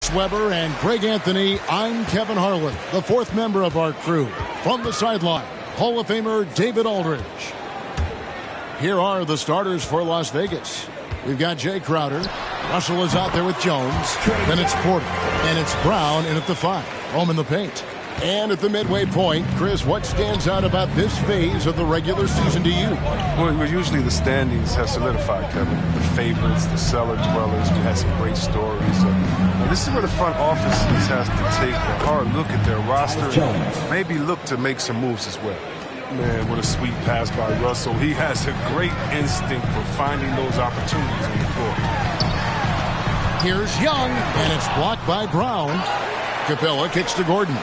Chris Webber and Greg Anthony, I'm Kevin Harlan, the fourth member of our crew. From the sideline, Hall of Famer David Aldridge. Here are the starters for Las Vegas. We've got Jay Crowder. Russell is out there with Jones. Then it's Porter. And it's Brown in at the 5. Home in the paint. And at the midway point, Chris, what stands out about this phase of the regular season to you? Well, usually the standings have solidified, Kevin. The favorites, the cellar dwellers. We had some great stories. This is where the front office has to take a hard look at their roster and maybe look to make some moves as well. Man, what a sweet pass by Russell. He has a great instinct for finding those opportunities on the floor. Here's Young, and it's blocked by Brown. Capella kicks to Gordon.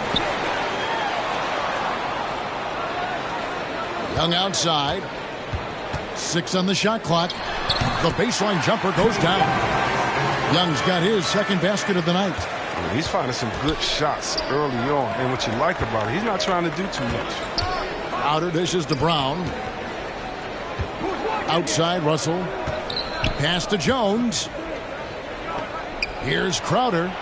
Young outside. 6 on the shot clock. The baseline jumper goes down. Young's got his second basket of the night. He's finding some good shots early on. And what you like about it, he's not trying to do too much. Outer dishes to Brown. Outside, Russell. Pass to Jones. Here's Crowder.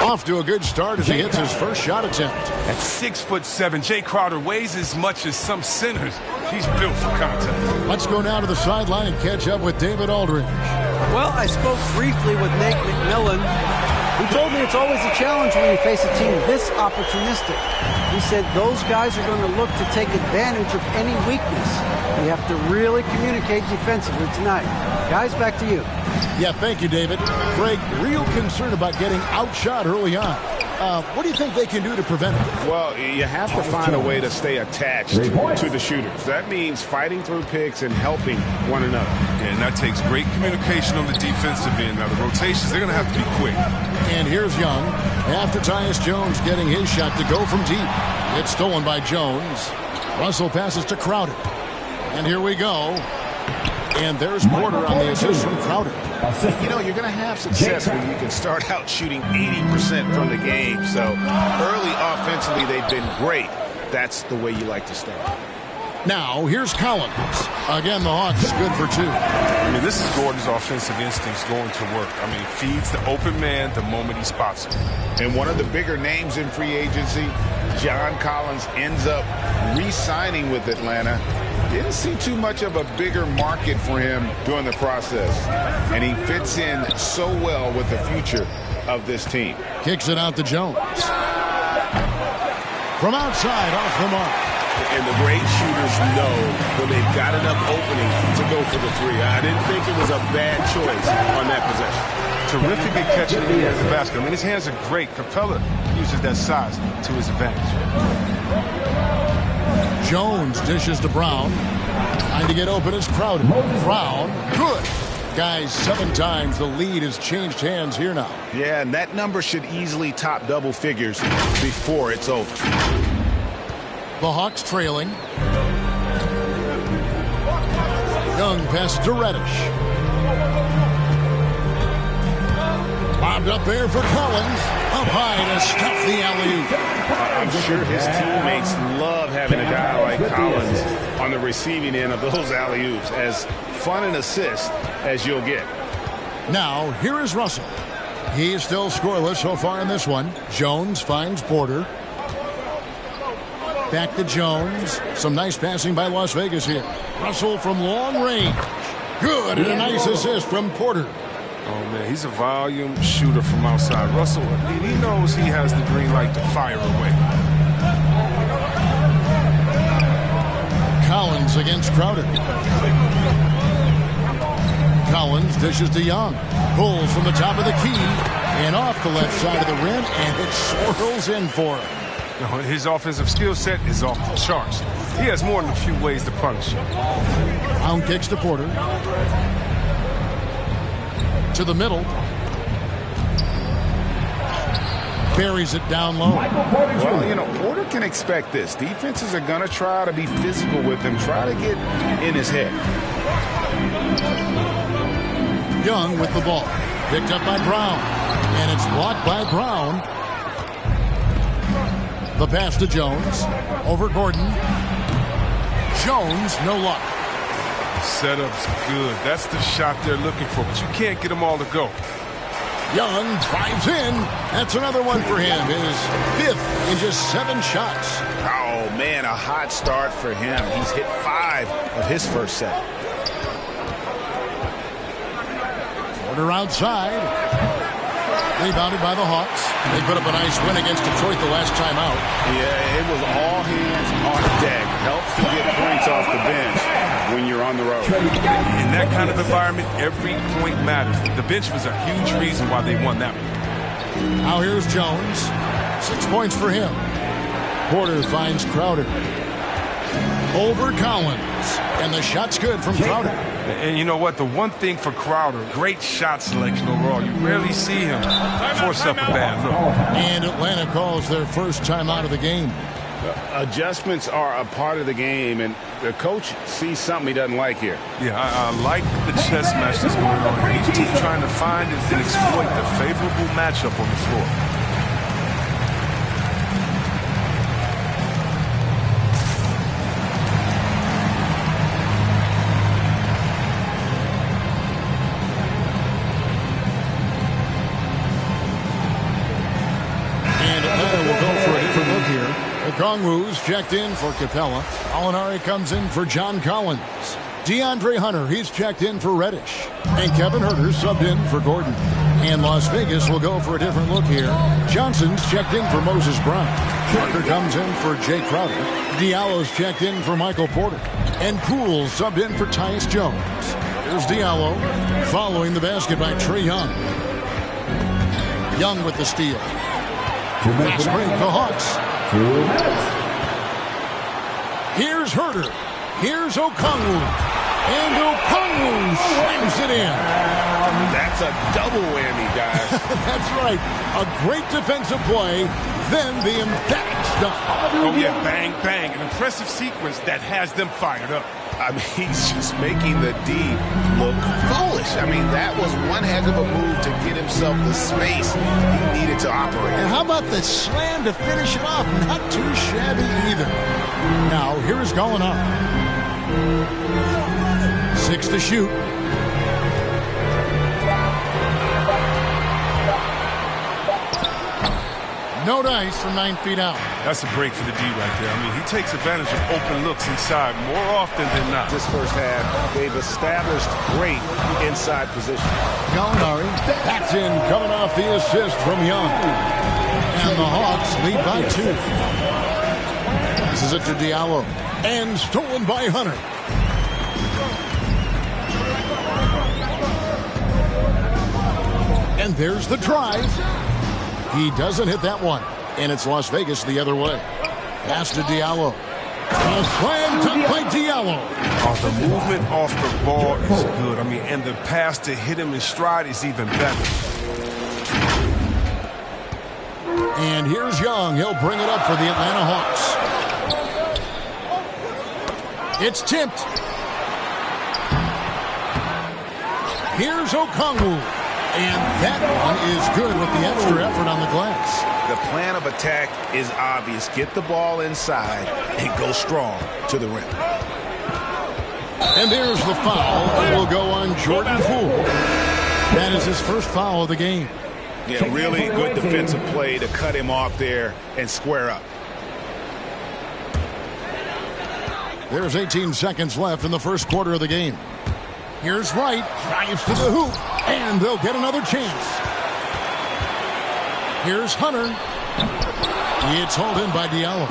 Off to a good start as he hits his first shot attempt. At 6'7", Jay Crowder weighs as much as some centers. He's built for contact. Let's go now to the sideline and catch up with David Aldridge. Well, I spoke briefly with Nate McMillan. He told me it's always a challenge when you face a team this opportunistic. He said those guys are going to look to take advantage of any weakness. You have to really communicate defensively tonight. Guys, back to you. Yeah, thank you, David. Greg, real concern about getting outshot early on. What do you think they can do to prevent it? Well, you have to find a way to stay attached to the shooters. That means fighting through picks and helping one another. And that takes great communication on the defensive end. Now, the rotations, they're going to have to be quick. And here's Young. After Tyus Jones getting his shot to go from deep. It's stolen by Jones. Russell passes to Crowder. And here we go. And there's Porter on the assist from Crowder. You know, you're going to have success when you can start out shooting 80% from the game. So early offensively, they've been great. That's the way you like to start. Now, here's Collins. Again, the Hawks good for 2. I mean, this is Gordon's offensive instincts going to work. I mean, feeds the open man the moment he spots him. And one of the bigger names in free agency, John Collins, ends up re-signing with Atlanta. Didn't see too much of a bigger market for him during the process. And he fits in so well with the future of this team. Kicks it out to Jones. From outside, off the mark. And the great shooters know when they've got enough opening to go for the 3. I didn't think it was a bad choice on that possession. Terrific at catching it at the basket. I mean, his hands are great. Capella uses that size to his advantage. Jones dishes to Brown. Trying to get open is Crowder. Brown, good. Guys, 7 times the lead has changed hands here now. Yeah, and that number should easily top double figures before it's over. The Hawks trailing. Young passes to Reddish. Bobbed up there for Collins. Up high to stop the alley-oop. I'm sure his teammates love having a guy like Collins on the receiving end of those alley-oops. As fun an assist as you'll get. Now, here is Russell. He is still scoreless so far in this one. Jones finds Porter. Back to Jones. Some nice passing by Las Vegas here. Russell from long range. Good, and a nice assist from Porter. Oh, man, he's a volume shooter from outside. Russell, he knows he has the green light to fire away. Collins against Crowder. Collins dishes to Young. Pulls from the top of the key and off the left side of the rim, and it swirls in for him. His offensive skill set is off the charts. He has more than a few ways to punish him. Brown kicks to Porter. To the middle. Buries it down low. Well, you know, Porter can expect this. Defenses are going to try to be physical with him, try to get in his head. Young with the ball. Picked up by Brown. And it's blocked by Brown. The pass to Jones. Over Gordon. Jones, no luck. Setup's good. That's the shot they're looking for, but you can't get them all to go. Young drives in. That's another one for him. His 5th in just 7 shots. Oh, man, a hot start for him. He's hit 5 of his first set. Porter outside. Rebounded by the Hawks. They put up a nice win against Detroit the last time out. Yeah, it was all hands on deck. Helps to get points off the bench when you're on the road. In that kind of environment, every point matters. The bench was a huge reason why they won that one. Now here's Jones. 6 points for him. Porter finds Crowder. Over Collins. And the shot's good from Crowder. And you know what? The one thing for Crowder, great shot selection overall. You rarely see him force up a bad look. And Atlanta calls their first time out of the game. Adjustments are a part of the game, and the coach sees something he doesn't like here. Yeah, I like the chess match that's going on here. Each team trying to find and exploit the favorable matchup on the floor. Kongwu's checked in for Capella. Alinari comes in for John Collins. DeAndre Hunter, he's checked in for Reddish. And Kevin Huerter subbed in for Gordon. And Las Vegas will go for a different look here. Johnson's checked in for Moses Brown. Parker comes in for Jay Crowder. Diallo's checked in for Michael Porter. And Poole subbed in for Tyus Jones. Here's Diallo following the basket by Trae Young. Young with the steal. Fast break, the Hawks. Here's Huerter. Here's Okongwu. And Okongwu slams it in. That's a double whammy, guys. That's right. A great defensive play, then the emphatic stuff. Oh, yeah, bang, bang. An impressive sequence that has them fired up. I mean, he's just making the D look foolish. I mean, that was one heck of a move to get himself the space he needed to operate. And how about the slam to finish it off? Not too shabby either. Now, here is going on. 6 to shoot. No dice from 9 feet out. That's a break for the D right there. I mean, he takes advantage of open looks inside more often than not. This first half, they've established great inside position. Gallinari backs in, coming off the assist from Young. And the Hawks lead by 2. Passes it to Diallo. And stolen by Hunter. And there's the drive. He doesn't hit that one. And it's Las Vegas the other way. Pass to Diallo. A slam dunk by Diallo. Oh, the movement off the ball is good. I mean, and the pass to hit him in stride is even better. And here's Young. He'll bring it up for the Atlanta Hawks. It's tipped. Here's Okongwu. And that one is good with the extra effort on the glass. The plan of attack is obvious. Get the ball inside and go strong to the rim. And there's the foul. It will go on Jordan Poole. That is his first foul of the game. Yeah, really good defensive play to cut him off there and square up. There's 18 seconds left in the first quarter of the game. Here's Wright, drives to the hoop, and they'll get another chance. Here's Hunter. It's hauled in by Diallo.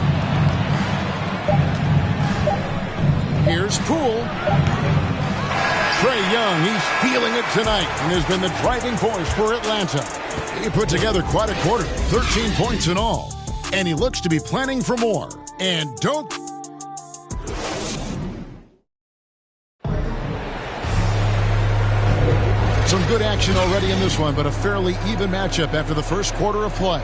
Here's Poole. Trae Young, he's feeling it tonight and has been the driving force for Atlanta. He put together quite a quarter, 13 points in all. And he looks to be planning for more. And don't... Some good action already in this one, but a fairly even matchup after the first quarter of play.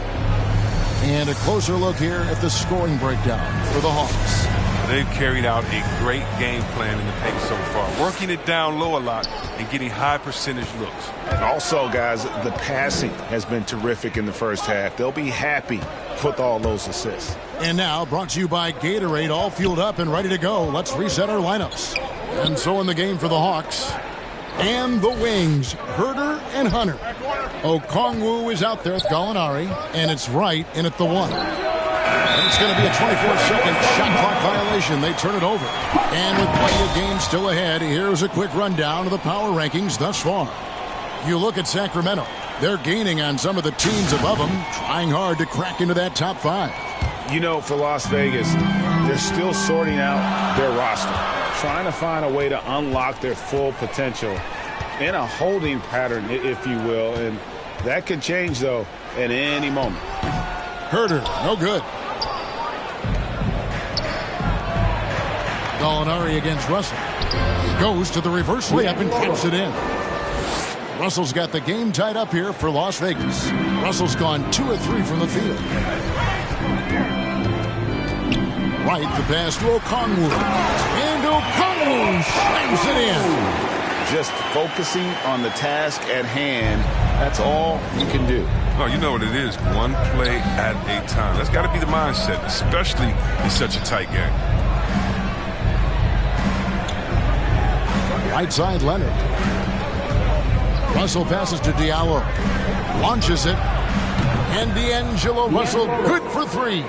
And a closer look here at the scoring breakdown for the Hawks. They've carried out a great game plan in the paint so far, working it down low a lot and getting high percentage looks. Also, guys, the passing has been terrific in the first half. They'll be happy with all those assists. And now, brought to you by Gatorade, all fueled up and ready to go. Let's reset our lineups. And so in the game for the Hawks, And the wings, Herder and Hunter. Okongwu is out there with Gallinari, and it's right in at the 1. And it's going to be a 24-second shot clock violation. They turn it over. And with plenty of games still ahead, here's a quick rundown of the power rankings thus far. You look at Sacramento. They're gaining on some of the teams above them, trying hard to crack into that top 5. You know, for Las Vegas, they're still sorting out their roster, trying to find a way to unlock their full potential in a holding pattern, if you will. And that could change, though, at any moment. Herder, no good. Gallinari against Russell. Goes to the reverse layup and taps it in. Russell's got the game tied up here for Las Vegas. Russell's gone 2 of 3 from the field. Right, the pass to Okongwu. And Okongwu slams it in. Just focusing on the task at hand, that's all you can do. Oh, you know what it is. One play at a time. That's got to be the mindset, especially in such a tight game. Right side, Leonard. Russell passes to Diallo. Launches it. And D'Angelo Russell, good for 3.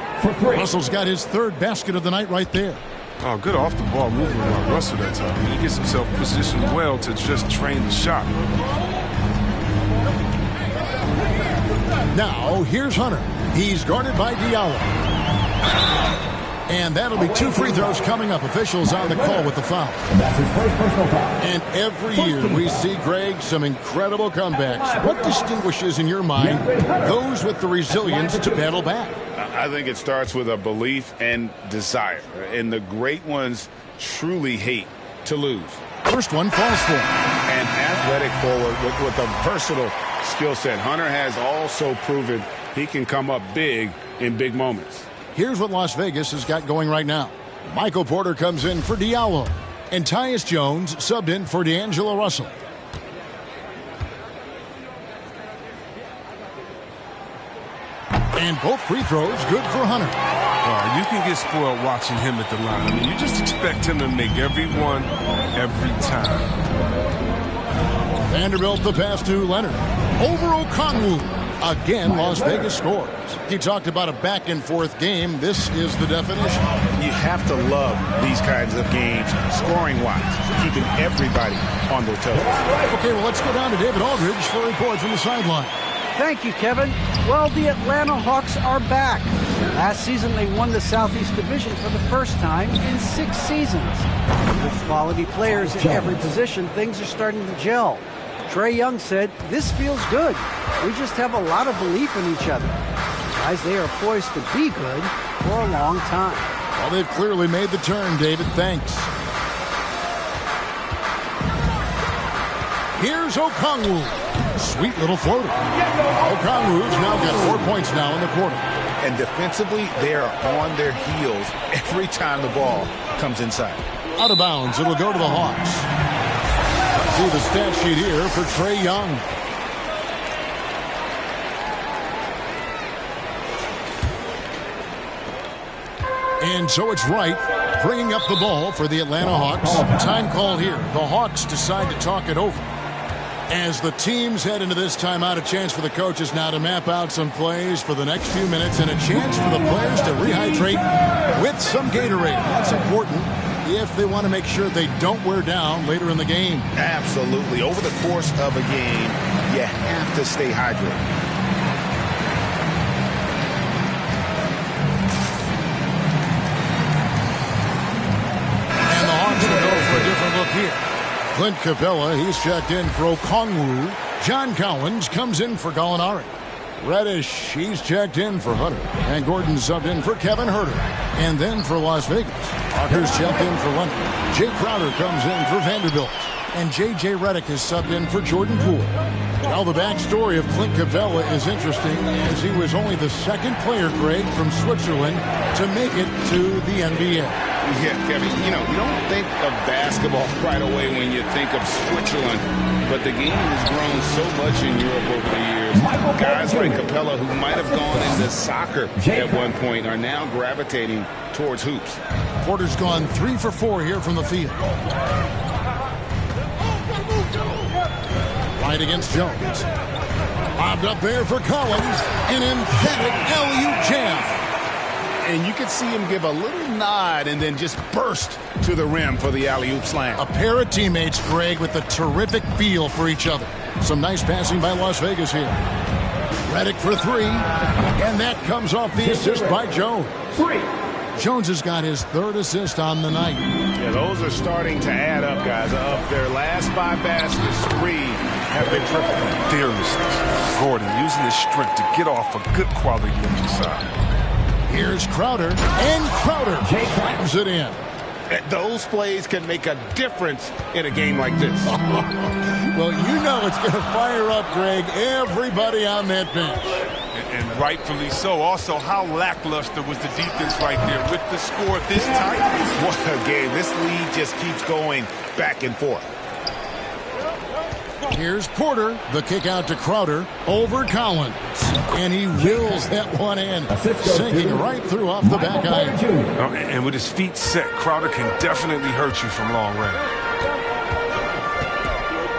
Russell's got his 3rd basket of the night right there. Oh, good off-the-ball movement by Russell that time. He gets himself positioned well to just train the shot. Now, here's Hunter. He's guarded by Diallo. And that'll be 2 free throws coming up. Officials on the call with the foul. That's his first personal foul. And every year we see, Greg, some incredible comebacks. What distinguishes in your mind those with the resilience to battle back? I think it starts with a belief and desire. And the great ones truly hate to lose. First one falls for him. An athletic forward with a versatile skill set. Hunter has also proven he can come up big in big moments. Here's what Las Vegas has got going right now. Michael Porter comes in for Diallo. And Tyus Jones subbed in for D'Angelo Russell. And both free throws good for Hunter. You can get spoiled watching him at the line. I mean, you just expect him to make every one, every time. Vanderbilt the pass to Leonard. Over Okongwu. Again, Las Vegas scores. He talked about a back-and-forth game. This is the definition. You have to love these kinds of games, scoring-wise, keeping everybody on their toes. Okay, well, let's go down to David Aldridge for a report from the sideline. Thank you, Kevin. Well, the Atlanta Hawks are back. Last season, they won the Southeast Division for the first time in 6 seasons. With quality players in every position, things are starting to gel. Trae Young said, "This feels good. We just have a lot of belief in each other." Guys, they are poised to be good for a long time. Well, they've clearly made the turn, David. Thanks. Here's Okongwu. Sweet little floater. Okongwu's now got 4 points now in the quarter. And defensively, they are on their heels every time the ball comes inside. Out of bounds. It'll go to the Hawks. See the stat sheet here for Trae Young. And so it's right, bringing up the ball for the Atlanta Hawks. Time called here. The Hawks decide to talk it over. As the teams head into this timeout, a chance for the coaches now to map out some plays for the next few minutes and a chance for the players to rehydrate with some Gatorade. That's important if they want to make sure they don't wear down later in the game. Absolutely. Over the course of a game, you have to stay hydrated. Here. Clint Capella, he's checked in for Okongwu. John Collins comes in for Gallinari. Reddish, he's checked in for Hunter. And Gordon subbed in for Kevin Herder. And then for Las Vegas, Parker's checked in for Leonard. Jay Crowder comes in for Vanderbilt. And J.J. Redick is subbed in for Jordan Poole. Well, the backstory of Clint Capella is interesting, as he was only the 2nd player, Greg, from Switzerland to make it to the NBA. Yeah, Kevin, you don't think of basketball right away when you think of Switzerland, but the game has grown so much in Europe over the years. Guys like Capella, who might have gone into soccer at one point, are now gravitating towards hoops. Porter's gone 3 for 4 here from the field. Right against Jones. Bobbed up there for Collins. An emphatic alley-oop jam. And you could see him give a little nod and then just burst to the rim for the alley-oop slam. A pair of teammates, Greg, with a terrific feel for each other. Some nice passing by Las Vegas here. Redick for three. And that comes off the assist by Jones. Jones has got his third assist on the night. Yeah, those are starting to add up, guys. Of their last 5 baskets, 3 have been triple. Fearlessness. Gordon using his strength to get off a good quality look inside. Here's Crowder, and Crowder slams it in. Those plays can make a difference in a game like this. Well, you know it's going to fire up, Greg, everybody on that bench. And rightfully so. Also, how lackluster was the defense right there with the score this tight? What a game. This lead just keeps going back and forth. Here's Porter. The kick out to Crowder over Collins. And he wheels that one in, sinking right through off the back iron. And with his feet set, Crowder can definitely hurt you from long range.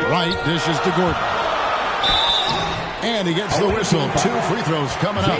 Right dishes to Gordon. And he gets the whistle. 2 free throws coming up.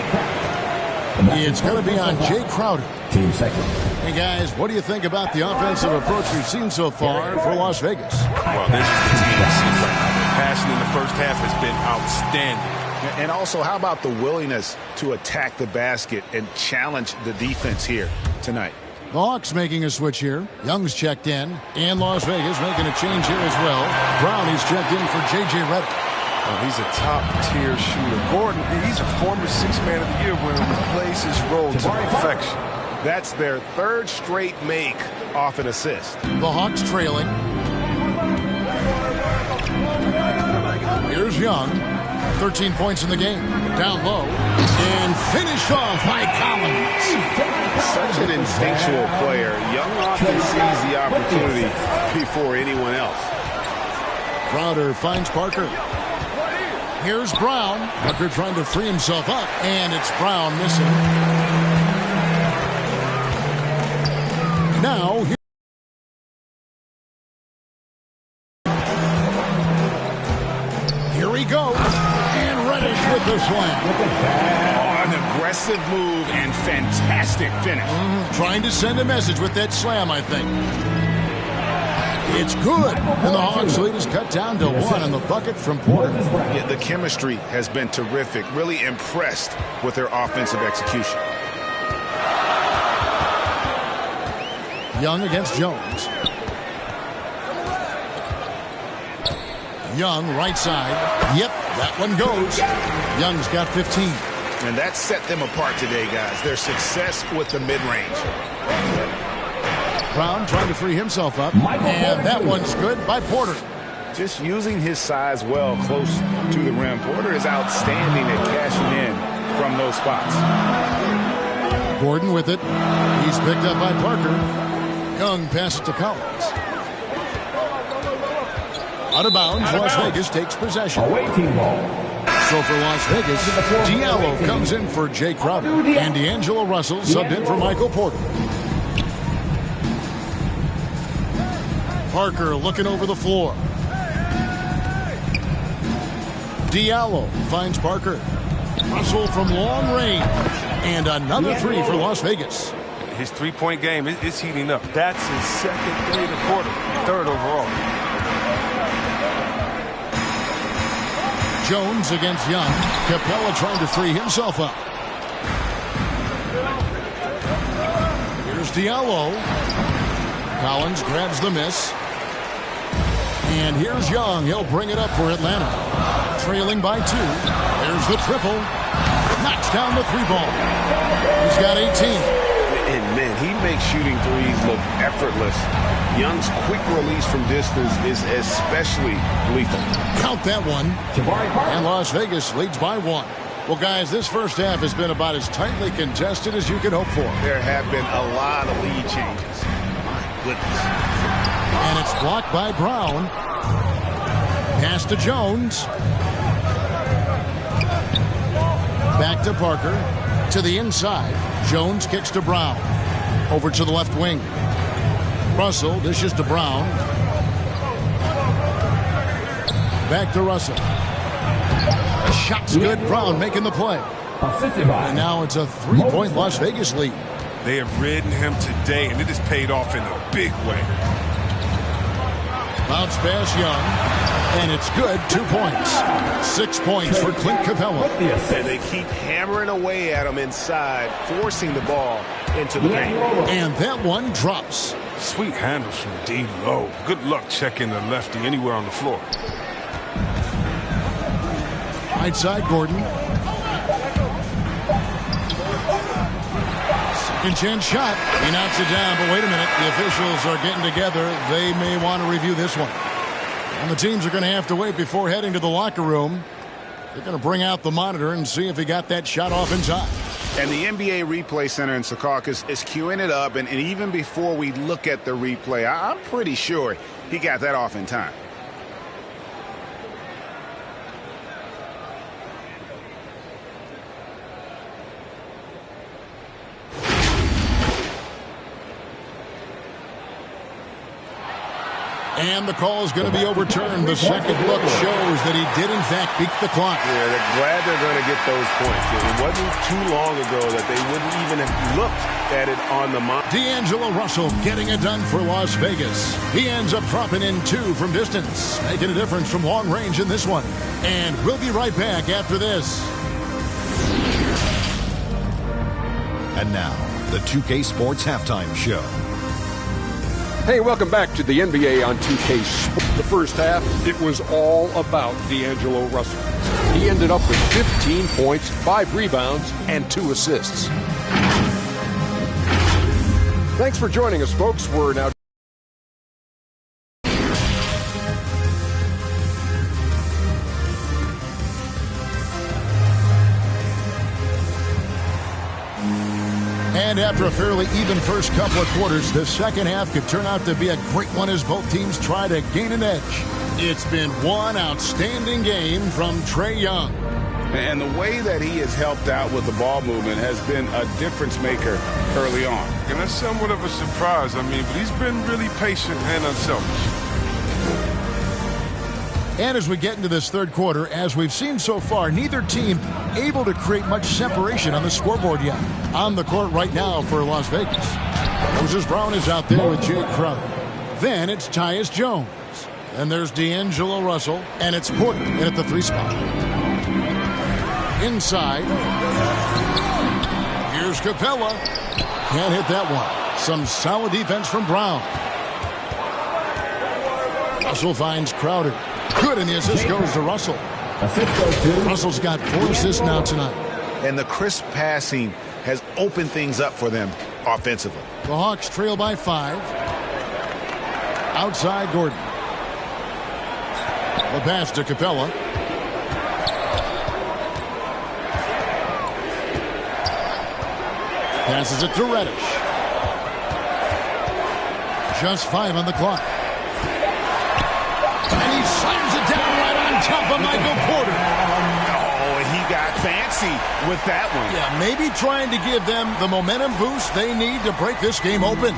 It's going to be on Jay Crowder. Team second. Hey, guys, what do you think about the offensive approach we've seen so far for Las Vegas? Well, this is the team to see right now. The passion in the first half has been outstanding. And also, how about the willingness to attack the basket and challenge the defense here tonight? The Hawks making a switch here. Young's checked in. And Las Vegas making a change here as well. Brownie's checked in for J.J. Redick. Oh, he's a top-tier shooter. Gordon, he's a former 6th Man of the Year winner who plays his role to perfection. That's their 3rd straight make off an assist. The Hawks trailing. Here's Young. 13 points in the game. Down low. And finished off by Collins. Such an instinctual player. Young often sees the opportunity before anyone else. Crowder finds Parker. Here's Brown. Parker trying to free himself up. And it's Brown missing. Now, here he goes. And Reddish with the slam. Oh, an aggressive move and fantastic finish. Trying to send a message with that slam, I think. It's good. And the Hawks lead is cut down to 1 on the bucket from Porter. Yeah, the chemistry has been terrific. Really impressed with their offensive execution. Young against Jones. Young, right side. Yep, that one goes. Young's got 15. And that set them apart today, guys. Their success with the mid-range. Brown trying to free himself up. And that one's good by Porter. Just using his size well close to the rim. Porter is outstanding at cashing in from those spots. Gordon with it. He's picked up by Parker. Young passes to Collins. Out of bounds, Las Vegas takes possession. Away team ball. So for Las Vegas, Diallo comes in for Jay Crowder. And D'Angelo Russell subbed in for Michael Porter. Parker looking over the floor. Diallo finds Parker. Russell from long range. And another 3 for Las Vegas. His three-point game is heating up. That's his 2nd 3 of the quarter, 3rd overall. Jones against Young. Capella trying to free himself up. Here's Diallo. Collins grabs the miss. And here's Young. He'll bring it up for Atlanta. Trailing by 2. There's the triple. Knocks down the 3-ball. He's got 18. And, man, he makes shooting threes look effortless. Young's quick release from distance is especially lethal. Count that one. And Las Vegas leads by 1. Well, guys, this first half has been about as tightly contested as you could hope for. There have been a lot of lead changes. My goodness. And it's blocked by Brown. Pass to Jones. Back to Parker. To the inside. Jones kicks to Brown. Over to the left wing. Russell dishes to Brown. back to Russell. The shot's good. Brown making the play. And now it's a 3-point Las Vegas lead. They have ridden him today, and it has paid off in a big way. Bounce pass Young, and it's good. 2 points. 6 points for Clint Capella. And they keep hammering away at him inside, forcing the ball into the paint. And that one drops. Sweet handles from D-Low. Good luck checking the lefty anywhere on the floor. Right side, Gordon. Second chance shot. He knocks it down, but wait a minute. The officials are getting together. They may want to review this one. And the teams are going to have to wait before heading to the locker room. They're going to bring out the monitor and see if he got that shot off in time. And the NBA Replay Center in Secaucus is queuing it up. And even before we look at the replay, I'm pretty sure he got that off in time. And the call is going to be overturned. The second look shows that he did, in fact, beat the clock. Yeah, they're glad they're going to get those points. It wasn't too long ago that they wouldn't even have looked at it on the monitor. D'Angelo Russell getting it done for Las Vegas. He ends up dropping in 2 from distance, making a difference from long range in this one. And we'll be right back after this. And now, the 2K Sports Halftime Show. Hey, welcome back to the NBA on 2K Sports. The first half, it was all about D'Angelo Russell. He ended up with 15 points, 5 rebounds, and 2 assists. Thanks for joining us, folks. We're now... And after a fairly even first couple of quarters, the second half could turn out to be a great one as both teams try to gain an edge. It's been one outstanding game from Trae Young. And the way that he has helped out with the ball movement has been a difference maker early on. And that's somewhat of a surprise, but he's been really patient and unselfish. And as we get into this third quarter, as we've seen so far, neither team able to create much separation on the scoreboard yet. On the court right now for Las Vegas, Moses Brown is out there with Jay Crowder. Then it's Tyus Jones. And there's D'Angelo Russell. And it's Porter in at the 3 spot. Inside. Here's Capella. Can't hit that one. Some solid defense from Brown. Russell finds Crowder. Good, and the assist goes to Russell. Russell's got 4 assists now tonight. And the crisp passing has opened things up for them offensively. The Hawks trail by 5. Outside Gordon. The pass to Capella. Passes it to Reddish. Just 5 on the clock. And he slams it down right on top of Michael Porter. Oh, he got fancy with that one. Yeah, maybe trying to give them the momentum boost they need to break this game open.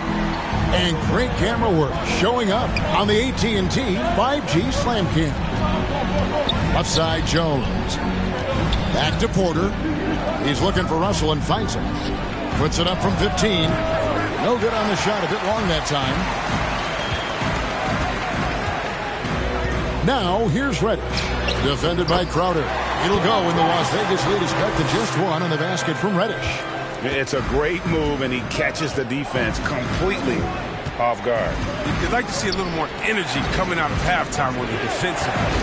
And great camera work showing up on the AT&T 5G Slam Cam. Left side Jones. Back to Porter. He's looking for Russell and finds him. Puts it up from 15. No good on the shot, a bit long that time. Now, here's Reddish. Defended by Crowder. It'll go, and the Las Vegas lead is cut to just 1 on the basket from Reddish. It's a great move, and he catches the defense completely off guard. You'd like to see a little more energy coming out of halftime on the defensive end.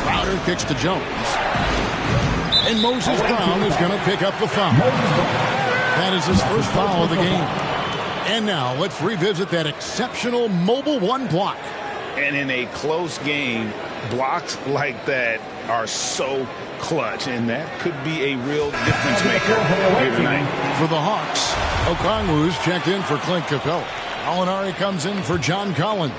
Crowder kicks to Jones. And Moses Brown is going to pick up the foul. That is his first foul of the game. And now, let's revisit that exceptional mobile 1 block. And in a close game, blocks like that are so clutch, and that could be a real difference maker here tonight. For the Hawks, Okongwu's checked in for Clint Capella. Alinari comes in for John Collins.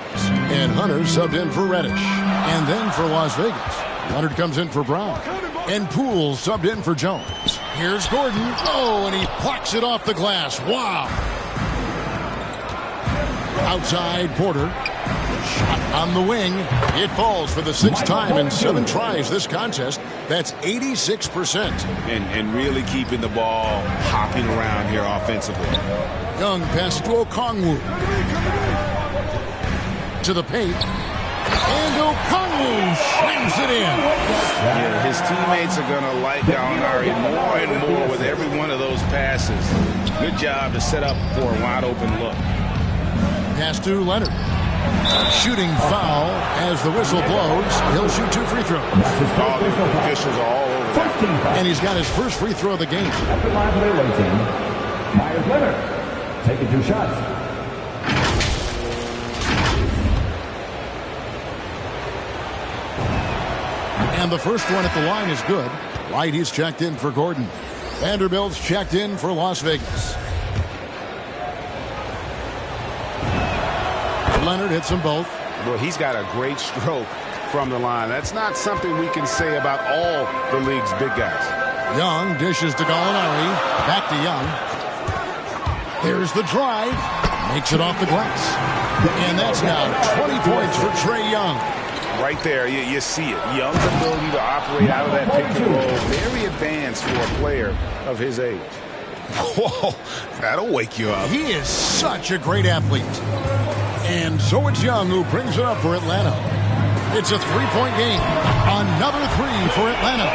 And Hunter subbed in for Reddish. And then for Las Vegas, Leonard comes in for Brown. And Poole subbed in for Jones. Here's Gordon. Oh, and he plucks it off the glass. Wow. Outside Porter. Shot On the wing, it falls for the 6th time in 7 tries this contest. That's 86%. And really keeping the ball hopping around here offensively. Young pass to Okongwu. To the paint. And Okongwu slams it in. Yeah, his teammates are going to like Gallinari more and more with every one of those passes. Good job to set up for a wide-open look. Pass to Leonard. Shooting foul as the whistle blows. He'll shoot 2 free throws. All the officials are all over that. And he's got his first free throw of the game. At the line for the away team, Myers Leonard taking 2 shots. And the first one at the line is good. White, he's checked in for Gordon. Vanderbilt's checked in for Las Vegas. Leonard hits them both. Well, he's got a great stroke from the line. That's not something we can say about all the league's big guys. Young dishes to Gallinari. Back to Young. There's the drive. Makes it off the glass. And that's now 20 points for Trae Young. Right there, you see it. Young's ability to operate out of that pick and roll. Very advanced for a player of his age. Whoa, that'll wake you up. He is such a great athlete. And so it's Young who brings it up for Atlanta. It's a 3-point game. Another 3 for Atlanta.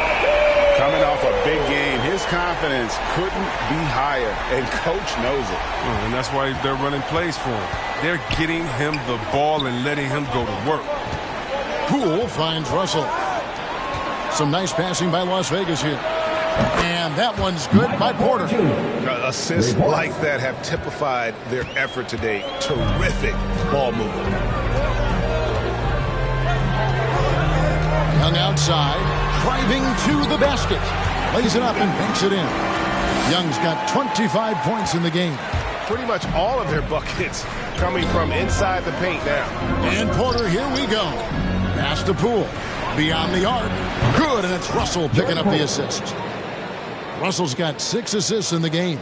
Coming off a big game, his confidence couldn't be higher, and coach knows it. And that's why they're running plays for him. They're getting him the ball and letting him go to work. Poole finds Russell. Some nice passing by Las Vegas here. And that one's good by Porter. Assists like that have typified their effort today. Terrific ball movement. Young outside, driving to the basket. Lays it up and banks it in. Young's got 25 points in the game. Pretty much all of their buckets coming from inside the paint now. And Porter, here we go. Pass to Poole. Beyond the arc. Good, and it's Russell picking up the assist. Russell's got 6 assists in the game.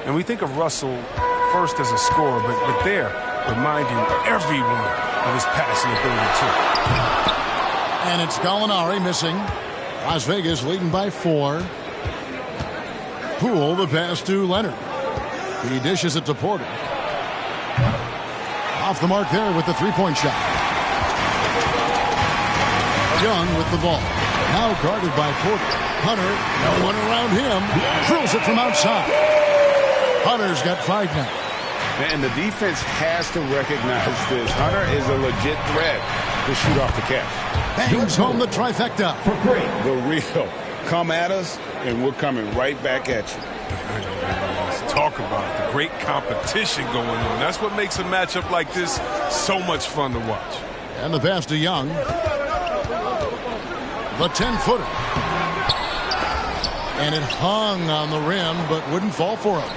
And we think of Russell first as a scorer, but they're reminding everyone of his passing ability too. And it's Gallinari missing. Las Vegas leading by 4. Poole, the pass to Leonard. He dishes it to Porter. Off the mark there with the 3-point shot. Young with the ball. Now guarded by Porter. Hunter, no one around him. Drills it from outside. Hunter's got 5 now. And the defense has to recognize this. Hunter is a legit threat to shoot off the catch. Bangs home the trifecta. For 3. The real. Come at us, and we're coming right back at you. Let's talk about it. The great competition going on. That's what makes a matchup like this so much fun to watch. And the pass to Young. The 10-footer. And it hung on the rim, but wouldn't fall for him.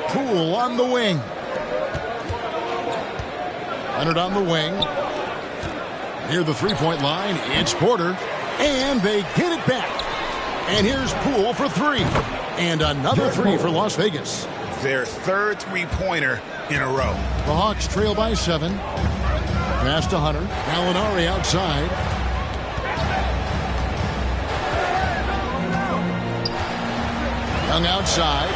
Poole on the wing. Leonard on the wing. Near the 3-point line, it's Porter. And they get it back. And here's Poole for 3. And another 3 for Las Vegas. Their 3rd 3-pointer in a row. The Hawks trail by 7. Pass to Hunter. Gallinari outside. Young outside.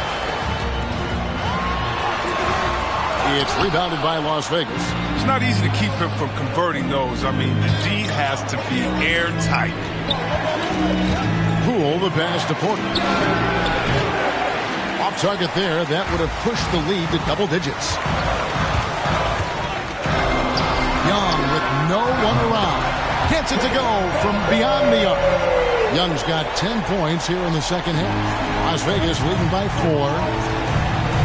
It's rebounded by Las Vegas. It's not easy to keep him from converting those. I mean, the D has to be airtight. Poole, the pass to Porter. Off target there. That would have pushed the lead to double digits. Young with no one around. Gets it to go from beyond the arc. Young's got 10 points here in the second half. Las Vegas leading by 4.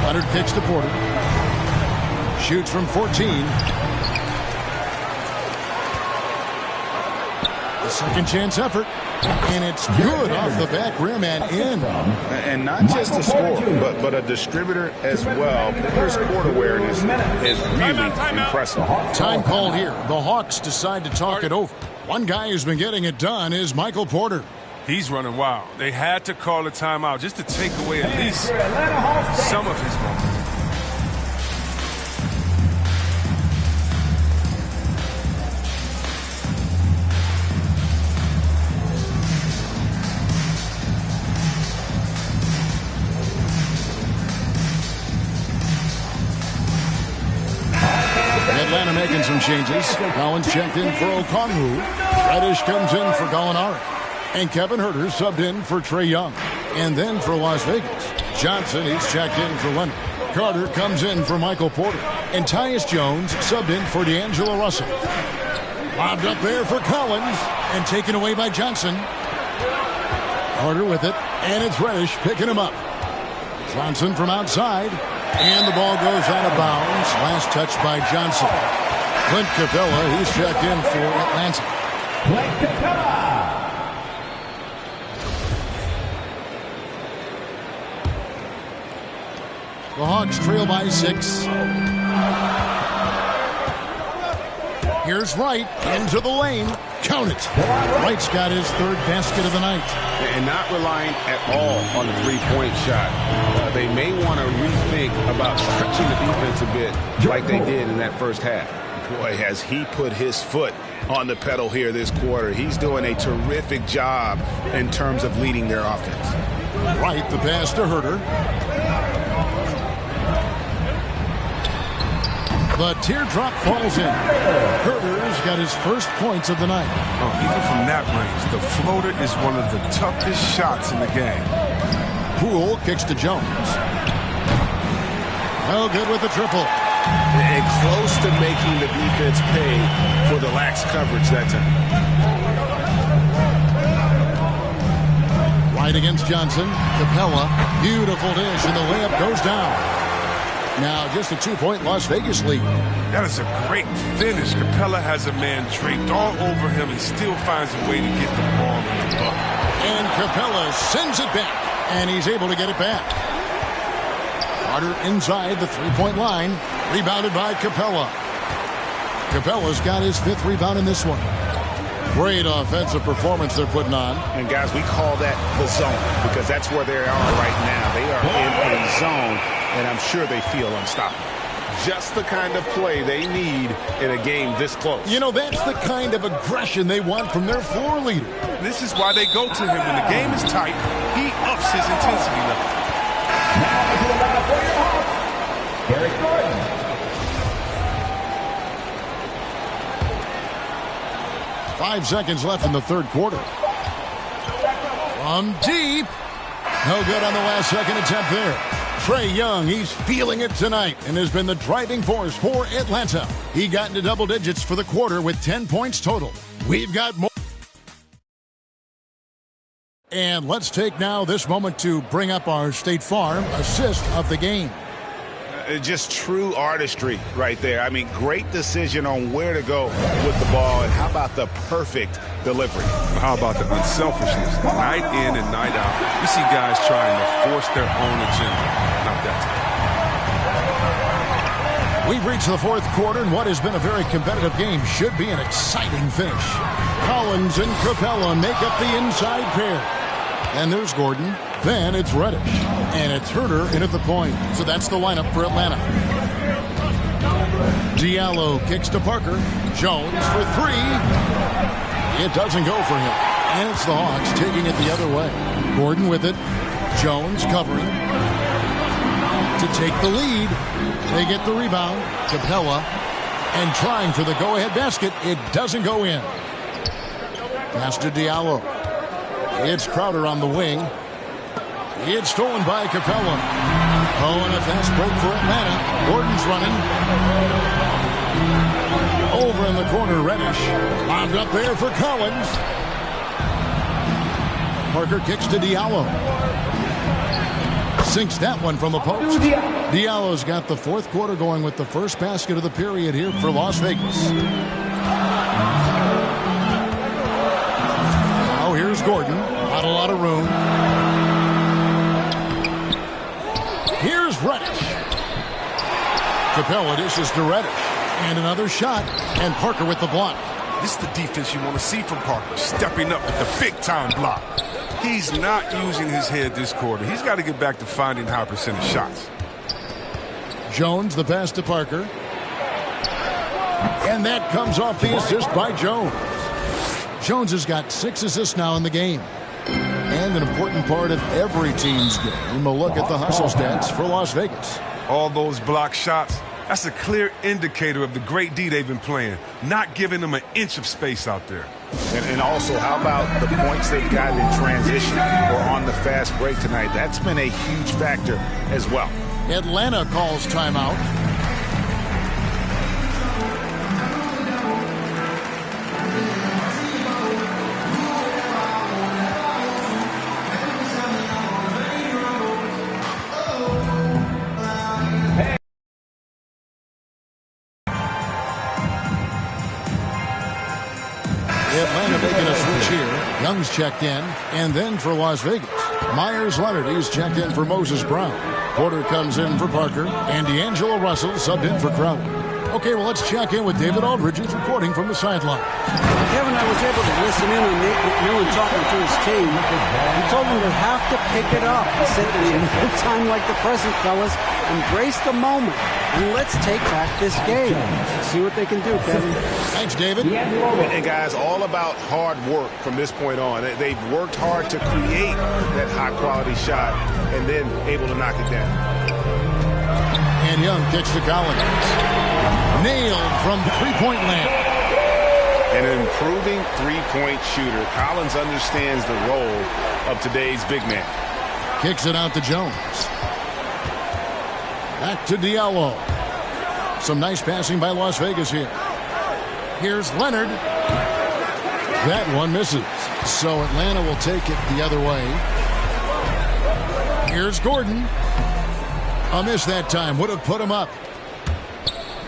Leonard kicks to Porter. Shoots from 14. The second chance effort. And it's good off the back rim and in. And not just a scorer, but a distributor as well. Porter's court awareness is really impressive. Time called here. The Hawks decide to talk it over. One guy who's been getting it done is Michael Porter. He's running wild. They had to call a timeout just to take away at least some of his moments. making some changes. Collins checked in for Okongwu. Reddish comes in for Gallinari. And Kevin Huerter subbed in for Trae Young. And then for Las Vegas, Johnson, he's checked in for Leonard. Carter comes in for Michael Porter. And Tyus Jones subbed in for D'Angelo Russell. Lobbed up there for Collins. And taken away by Johnson. Carter with it. And it's Reddish picking him up. Johnson from outside. And the ball goes out of bounds. Last touch by Johnson. Clint Capella, he's checked in for Atlanta. Clint Capella. The Hawks trail by 6. Here's Wright into the lane. Count it. Wright's got his third basket of the night. And not relying at all on the three-point shot. They may want to rethink about stretching the defense a bit like they did in that first half. Boy, has he put his foot on the pedal here this quarter. He's doing a terrific job in terms of leading their offense. Wright, the pass to Huerter. The teardrop falls in. Huerter's got his first points of the night. Oh, even from that range, the floater is one of the toughest shots in the game. Poole kicks to Jones. No good with the triple. And close to making the defense pay for the lax coverage that time. Right against Johnson. Capella. Beautiful dish, and the layup goes down. Now just a 2-point Las Vegas lead. That is a great finish. Capella has a man draped all over him. He still finds a way to get the ball in the bucket. And Capella sends it back, and he's able to get it back. Carter inside the three-point line. Rebounded by Capella. Capella's got his 5th rebound in this one. Great offensive performance they're putting on. And guys, we call that the zone because that's where they are right now. They are in a zone, and I'm sure they feel unstoppable. Just the kind of play they need in a game this close. You know, that's the kind of aggression they want from their floor leader. This is why they go to him. When the game is tight, he ups his intensity level. Now to the line for your Hawks, Eric Gordon. 5 seconds left in the third quarter. From deep. No good on the last second attempt there. Trae Young, he's feeling it tonight and has been the driving force for Atlanta. He got into double digits for the quarter with 10 points total. We've got more. And let's take now this moment to bring up our State Farm assist of the game. Just true artistry right there. I mean, great decision on where to go with the ball, and how about the perfect delivery? How about the unselfishness? Night in and night out, you see guys trying to force their own agenda. Not that We've reached the fourth quarter, and what has been a very competitive game should be an exciting finish. Collins and Capella make up the inside pair. And there's Gordon. Then it's Reddish. And it's Huerter in at the point. So that's the lineup for Atlanta. Diallo kicks to Parker. Jones for 3. It doesn't go for him. And it's the Hawks taking it the other way. Gordon with it. Jones covering. To take the lead. They get the rebound. Capella. And trying for the go-ahead basket. It doesn't go in. Pass to Diallo. It's Crowder on the wing. It's stolen by Capella. Oh, and a fast break for Atlanta. Gordon's running. Over in the corner, Reddish. Lobbed up there for Collins. Parker kicks to Diallo. Sinks that one from the post. Diallo's got the fourth quarter going with the first basket of the period here for Las Vegas. Now here's Gordon. Not a lot of room. Here's Reddish. Capella dishes to Reddish. And another shot. And Parker with the block. This is the defense you want to see from Parker. Stepping up with the big-time block. He's not using his head this quarter. He's got to get back to finding high percentage shots. Jones, the pass to Parker. And that comes off the assist by Jones. Jones has got 6 assists now in the game. And an important part of every team's game, a look at the hustle stats for Las Vegas. All those block shots, That's a clear indicator of the great D they've been playing, not giving them an inch of space out there. And also, how about the points they've gotten in transition or on the fast break tonight? That's been a huge factor as well. Atlanta calls timeout. Atlanta making a switch here. Young's checked in. And then for Las Vegas, Myers Leonard, he's checked in for Moses Brown. Porter comes in for Parker. And D'Angelo Russell subbed in for Crowder. Okay, well, let's check in with David Aldridge, who's reporting from the sideline. Kevin, I was able to listen in on Nate McMillan talking to his team. He told them they have to pick it up. He said, in no time like the present, fellas, embrace the moment, and let's take back this game. See what they can do, Kevin. Thanks, David. And guys, all about hard work from this point on. They've worked hard to create that high-quality shot and then able to knock it down. And Young kicks to Collins. Nailed from three-point land. An improving three-point shooter. Collins understands the role of today's big man. Kicks it out to Jones. Back to Diallo. Some nice passing by Las Vegas here. Here's Leonard. That one misses. So Atlanta will take it the other way. Here's Gordon. A miss that time. Would have put him up.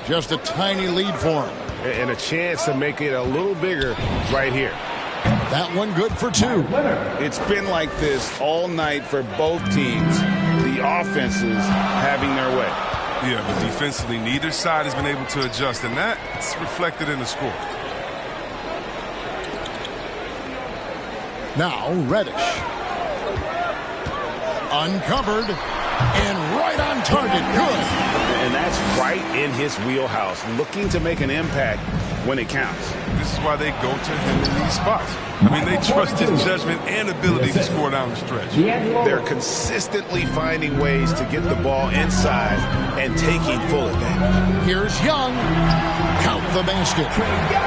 Just a tiny lead for him. And a chance to make it a little bigger right here. That one good for two. It's been like this all night for both teams. The offenses having their way. Yeah, but defensively, neither side has been able to adjust, and that's reflected in the score. Now, Reddish. Uncovered. And right on target. Good. And that's right in his wheelhouse. Looking to make an impact when it counts. This is why they go to him in these spots. I mean, they trust his judgment and ability to score down the stretch. They're consistently finding ways to get the ball inside and taking full advantage. Here's Young. Count the basket.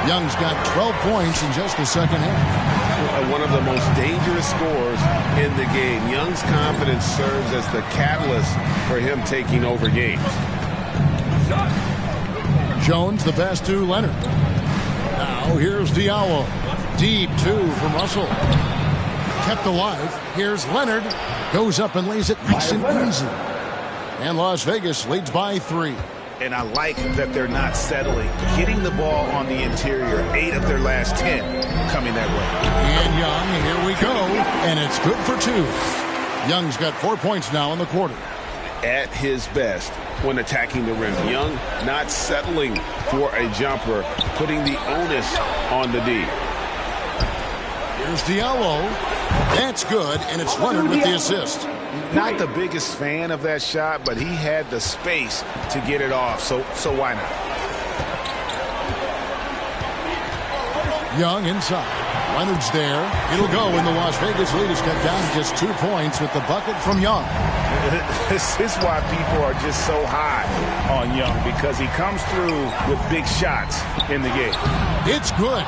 Young's got 12 points in just the second half. One of the most dangerous scorers in the game. Young's confidence serves as the catalyst for him taking over games. Jones, the pass to Leonard. Now here's Diallo. Deep two from Russell. Kept alive. Here's Leonard. Goes up and lays it nice and easy. And Las Vegas leads by 3. And I like that they're not settling. Hitting the ball on the interior. 8 of their last 10 coming that way. And Young, here we go. And it's good for 2. Young's got 4 points now in the quarter. At his best when attacking the rim. Young not settling for a jumper, putting the onus on the D. Here's Diallo. That's good, and it's Leonard with the assist. Not the biggest fan of that shot, but he had the space to get it off, so why not? Young inside. Leonard's there. It'll go, and the Las Vegas lead is cut down to just 2 points with the bucket from Young. This is why people are just so high on Young, because he comes through with big shots in the game. It's good.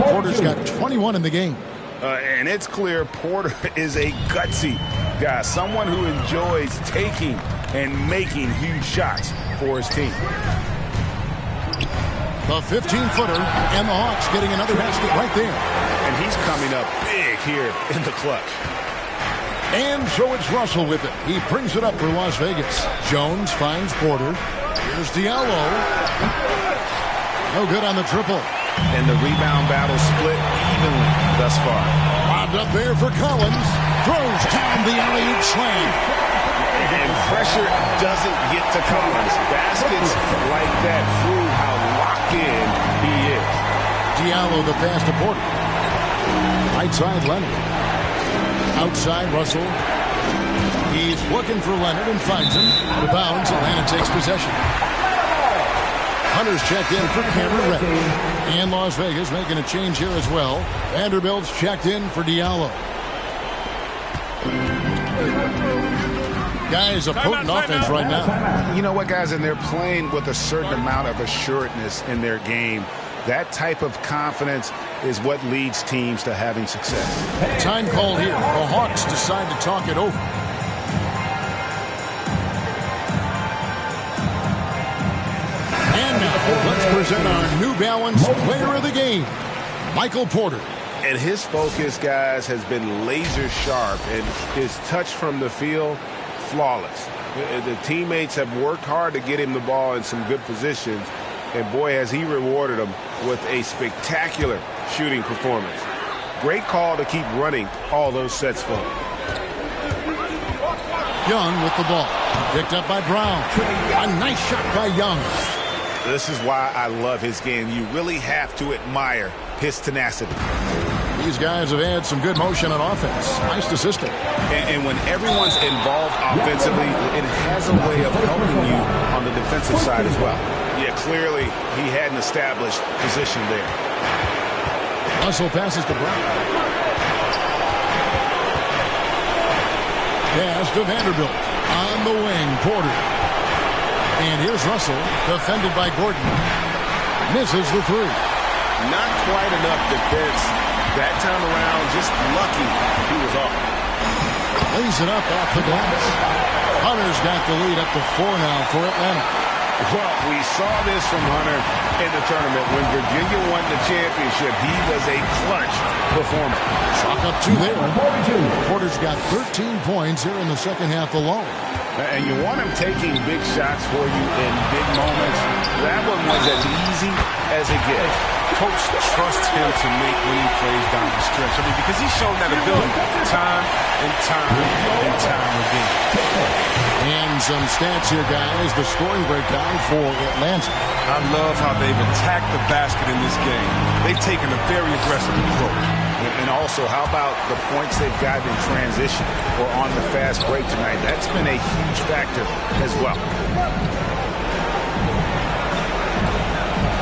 Porter's got 21 in the game. And it's clear Porter is a gutsy guy, someone who enjoys taking and making huge shots for his team. The 15-footer, and the Hawks getting another basket right there. And he's coming up big here in the clutch. And so it's Russell with it. He brings it up for Las Vegas. Jones finds Porter. Here's Diallo. No good on the triple. And the rebound battle split evenly thus far. Lobbed up there for Collins. Throws down the alley-oop slam. And pressure doesn't get to Collins. Baskets like that prove how locked in he is. Diallo the pass to Porter. Right side Leonard. Outside Russell. He's looking for Leonard and finds him. Out of bounds. Atlanta takes possession. Hunter's checked in for Cameron Reddish. And Las Vegas making a change here as well. Vanderbilt's checked in for Diallo. Guys, a potent offense right now. You know what, guys? And they're playing with a certain amount of assuredness in their game. That type of confidence is what leads teams to having success. Time called here. The Hawks decide to talk it over. And now, let's present our New Balance Player of the Game, Michael Porter. And his focus, guys, has been laser sharp, and his touch from the field, flawless. The teammates have worked hard to get him the ball in some good positions, and boy, has he rewarded them with a spectacular shooting performance. Great call to keep running all those sets for him. Young with the ball. Picked up by Brown. A nice shot by Young. This is why I love his game. You really have to admire his tenacity. These guys have had some good motion on offense. Nice to system. And when everyone's involved offensively, it has a way of helping you on the defensive side as well. Yeah, clearly he had an established position there. Russell passes to Brown. Pass to Vanderbilt. On the wing, Porter. And here's Russell, defended by Gordon. Misses the three. Not quite enough defense that time around. Just lucky he was off. Lays it up off the glass. Hunter's got the lead up to 4 now for Atlanta. Well, we saw this from Hunter in the tournament. When Virginia won the championship, he was a clutch performer. Chalk up 2 there. Porter's got 13 points here in the second half alone. And you want him taking big shots for you in big moments. That one was as easy as it gets. Coach trusts him to make winning plays down the stretch. I mean, because he's shown that ability time and time and time again. And some stats here, guys. The scoring breakdown for Atlanta. I love how they've attacked the basket in this game. They've taken a very aggressive approach. And also, how about the points they've gotten in transition or on the fast break tonight? That's been a huge factor as well.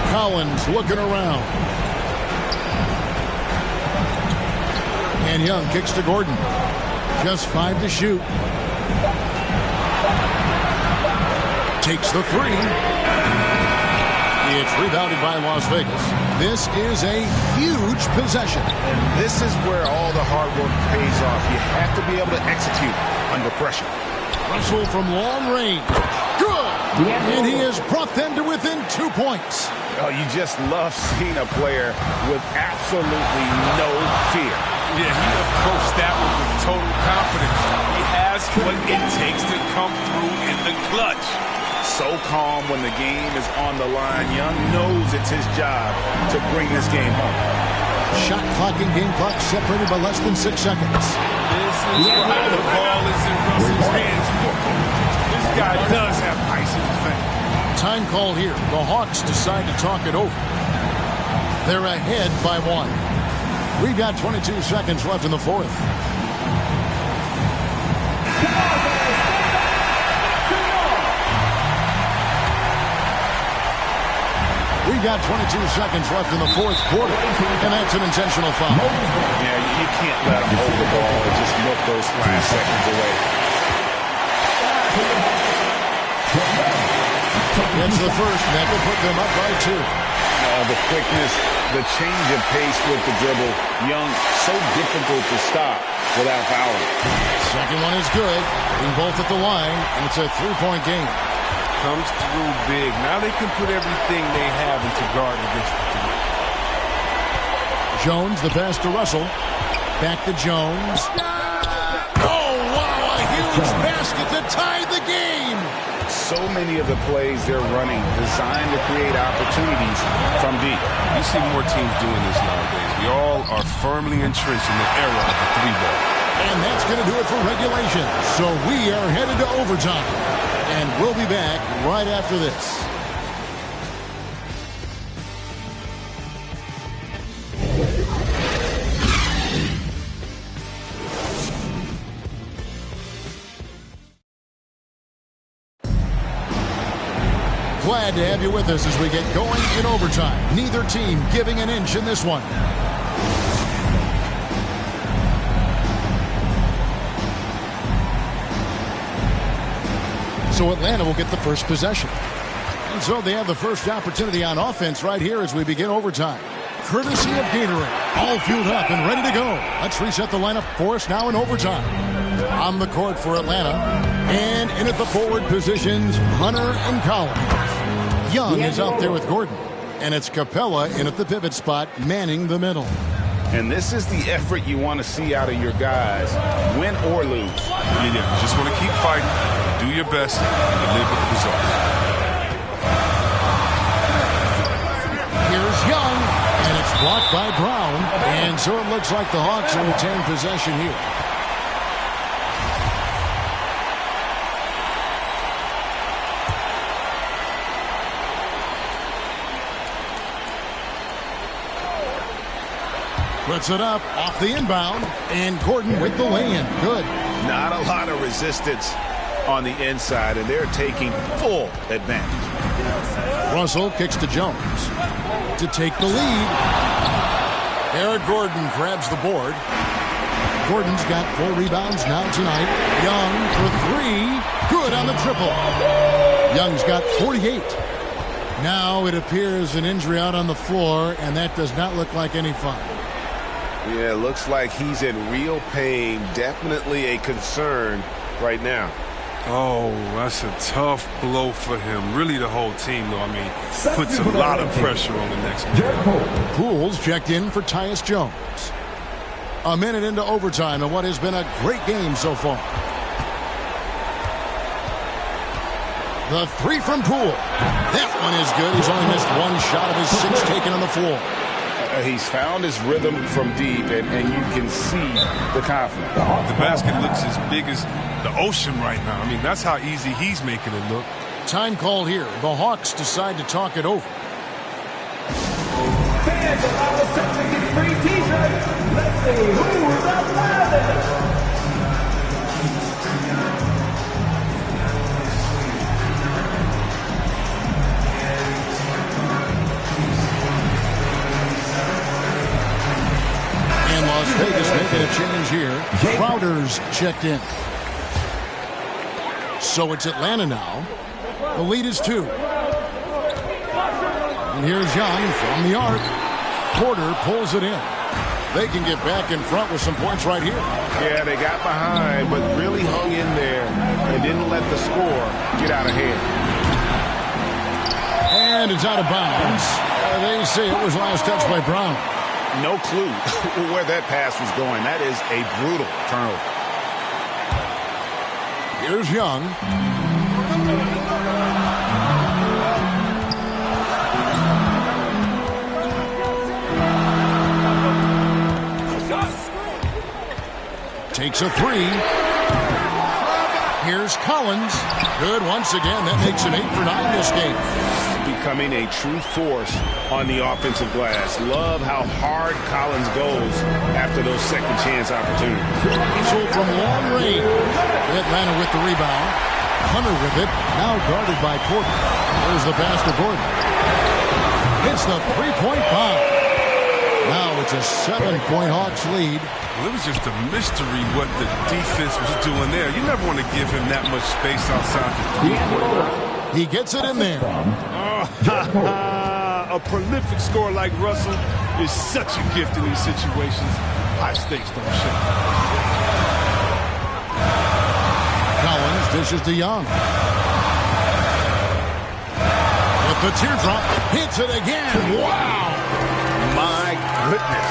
Collins looking around. And Young kicks to Gordon. Just 5 to shoot. Takes the three. It's rebounded by Las Vegas. This is a huge possession. And this is where all the hard work pays off. You have to be able to execute under pressure. Russell from long range. Good! And he has brought them to within 2 points. Oh, you just love seeing a player with absolutely no fear. Yeah, he approached that one with total confidence. He has what it takes to come through in the clutch. So calm when the game is on the line. Young knows it's his job to bring this game home. Shot clock and game clock separated by less than 6 seconds. This is why the ball is in Russell's hands. This guy does have ice in his veins. Time called here. The Hawks decide to talk it over. They're ahead by 1. We've got 22 seconds left in the fourth. We've got 22 seconds left in the fourth quarter, and that's an intentional foul. Yeah, you can't let them hold the ball and just look those last seconds away. That's the first, and that will put them up by 2. The quickness, the change of pace with the dribble. Young, so difficult to stop without fouling. Second one is good. Being both at the line, and it's a 3-point game. Comes through big. Now they can put everything they have into guard against the team. Jones, the pass to Russell. Back to Jones. Oh, wow, a huge basket to tie the game. So many of the plays they're running designed to create opportunities from deep. You see more teams doing this nowadays. We all are firmly entrenched in the era of the 3-ball. And that's going to do it for regulation. So we are headed to overtime. And we'll be back right after this. Glad to have you with us as we get going in overtime. Neither team giving an inch in this one. So Atlanta will get the first possession. And so they have the first opportunity on offense right here as we begin overtime. Courtesy of Gatorade. All fueled up and ready to go. Let's reset the lineup for us now in overtime. On the court for Atlanta. And in at the forward positions, Hunter and Collins. Young is out there with Gordon. And it's Capella in at the pivot spot, manning the middle. And this is the effort you want to see out of your guys, win or lose. Yeah, just want to keep fighting, do your best, and live with the results. Here's Young, and it's blocked by Brown. And so it looks like the Hawks will retain possession here. Puts it up off the inbound, and Gordon with the lay-in. Good. Not a lot of resistance on the inside, and they're taking full advantage. Russell kicks to Jones to take the lead. Eric Gordon grabs the board. Gordon's got 4 rebounds now tonight. Young for 3. Good on the triple. Young's got 48. Now it appears an injury out on the floor, and that does not look like any fun. Yeah, looks like he's in real pain. Definitely a concern right now. Oh, that's a tough blow for him. Really the whole team, though. I mean, puts a lot of pressure on the next man. Pools checked in for Tyus Jones. A minute into overtime in what has been a great game so far. The 3 from Poole. That one is good. He's only missed 1 shot of his 6 taken on the floor. He's found his rhythm from deep, and you can see the confidence. The basket looks as big as the ocean right now. I mean, that's how easy he's making it look. Time called here. The Hawks decide to talk it over. Fans allow us to get free t-shirts. Let's see who's the loudest. Las Vegas making a change here. Crowder's checked in. So it's Atlanta now. The lead is 2. And here's Young from the arc. Porter pulls it in. They can get back in front with some points right here. Yeah, they got behind, but really hung in there and didn't let the score get out of hand. And it's out of bounds. They say it was last touched by Brown. No clue where that pass was going. That is a brutal turnover. Here's Young. Takes a 3. Here's Collins. Good once again. That makes him 8 for 9 this game. Becoming a true force on the offensive glass. Love how hard Collins goes after those second chance opportunities. So from long range, Atlanta with the rebound. Hunter with it, now guarded by Porter. There's the pass to Gordon. It's the 3-point bomb. Now it's a 7-point Hawks lead. Well, it was just a mystery what the defense was doing there. You never want to give him that much space outside the 3-point line. He gets it in there. A prolific scorer like Russell is such a gift in these situations. High stakes don't show. Collins dishes to Young. With the teardrop, hits it again. Wow! My goodness.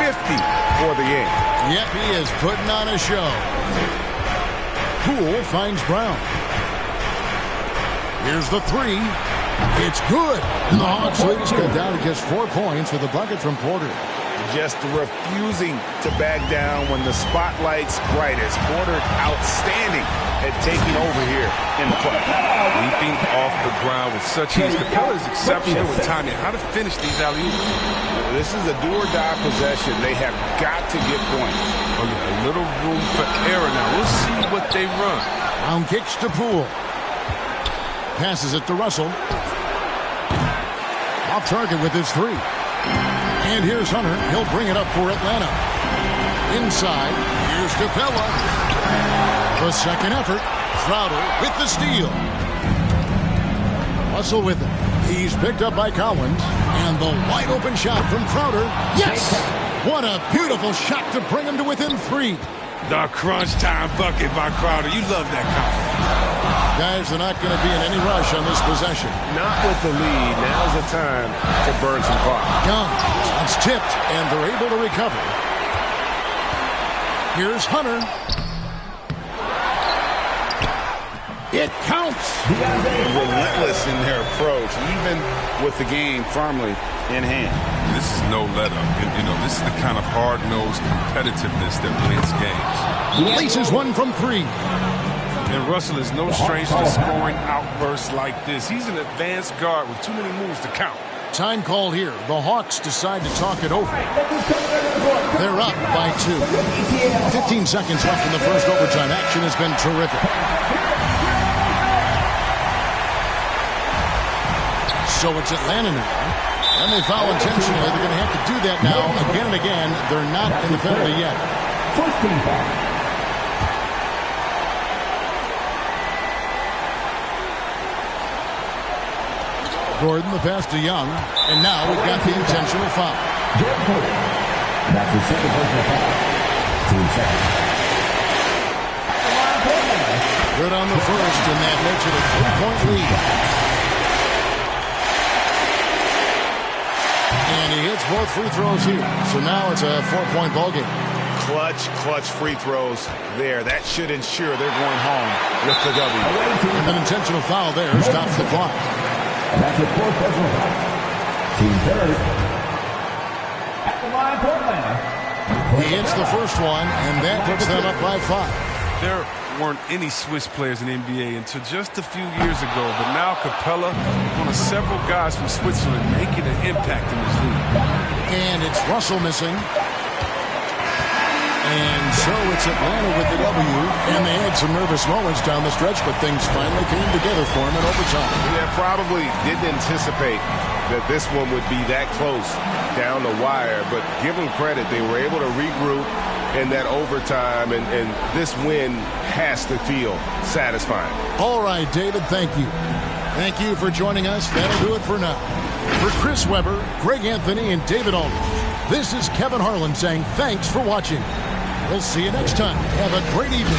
50 for the game. Yep, he is putting on a show. Poole finds Brown. Here's the 3. It's good. And the Hawks lead is cut down to just 4 points with a bucket from Porter. Just refusing to back down when the spotlight's brightest. Porter outstanding at taking over here in the play. Leaping off the ground with such ease. Capella is exceptional with timing. How to finish these alley-oops. This is a do-or-die possession. They have got to get points. Oh, yeah, a little room for error now. We'll see what they run. Brown kicks to Poole. Passes it to Russell. Off target with his 3. And here's Hunter. He'll bring it up for Atlanta. Inside. Here's Capella. The second effort. Crowder with the steal. Russell with it. He's picked up by Collins. And the wide open shot from Crowder. Yes! What a beautiful shot to bring him to within 3. The crunch time bucket by Crowder. You love that confidence. Guys, they're not going to be in any rush on this possession. Not with the lead. Now's the time to burn some clock. Young. It's tipped, and they're able to recover. Here's Hunter. It counts. Relentless in their approach, even with the game firmly in hand. This is no let-up. You know, this is the kind of hard-nosed competitiveness that wins games. Laces one from 3. And Russell is no stranger to scoring outbursts like this. He's an advanced guard with too many moves to count. Time call here. The Hawks decide to talk it over. They're up by 2. 15 seconds left in the first overtime. Action has been terrific. So it's Atlanta now. And they foul intentionally. They're going to have to do that now again and again. They're not in the penalty yet. First team foul. Gordon, the pass to Young. And now we've got the intentional foul. That's his second personal foul. 2 seconds. Good on the first, and that makes it a 3-point lead. And he hits both free throws here. So now it's a 4-point ball game. Clutch free throws there. That should ensure they're going home with the W. And an intentional foul there stops the clock. That's his fourth personal foul. Team third. At the line for Atlanta. He hits the first one, and that puts them up by 5. There weren't any Swiss players in the NBA until just a few years ago, but now Capella, one of several guys from Switzerland, making an impact in this league. And it's Russell missing. And so it's Atlanta with the W, and they had some nervous moments down the stretch, but things finally came together for them in overtime. Yeah, probably didn't anticipate that this one would be that close down the wire, but give them credit. They were able to regroup in that overtime, and this win has to feel satisfying. All right, David, thank you. Thank you for joining us. That'll do it for now. For Chris Webber, Greg Anthony, and David Aldridge, this is Kevin Harlan saying thanks for watching. We'll see you next time. Have a great evening.